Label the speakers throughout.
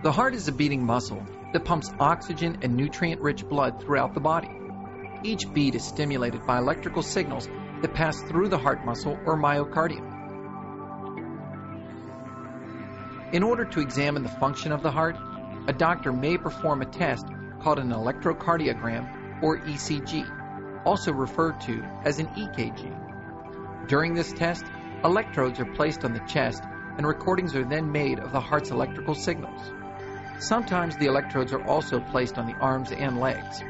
Speaker 1: The heart is a beating muscle that pumps oxygen and nutrient-rich blood throughout the body. Each beat is stimulated by electrical signals that pass through the heart muscle or myocardium. In order to examine the function of the heart, a doctor may perform a test called an electrocardiogram or ECG, also referred to as an EKG. During this test, electrodes are placed on the chest and recordings are then made of the heart's electrical signals. Sometimes the electrodes are also placed on the arms and legs.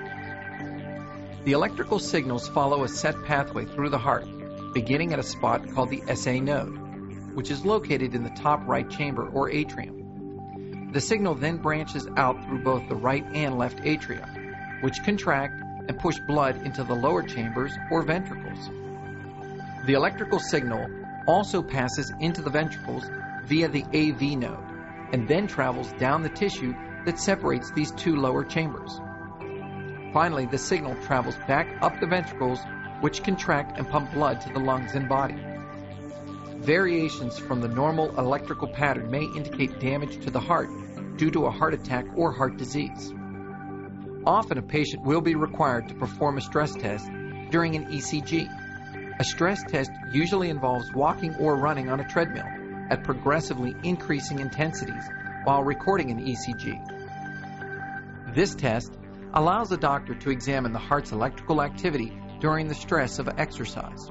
Speaker 1: The electrical signals follow a set pathway through the heart, beginning at a spot called the SA node, which is located in the top right chamber or atrium. The signal then branches out through both the right and left atria, which contract and push blood into the lower chambers or ventricles. The electrical signal also passes into the ventricles via the AV node and then travels down the tissue that separates these two lower chambers. Finally, the signal travels back up the ventricles, which contract and pump blood to the lungs and body. Variations from the normal electrical pattern may indicate damage to the heart due to a heart attack or heart disease. Often a patient will be required to perform a stress test during an ECG. A stress test usually involves walking or running on a treadmill at progressively increasing intensities while recording an ECG. This test allows the doctor to examine the heart's electrical activity during the stress of exercise.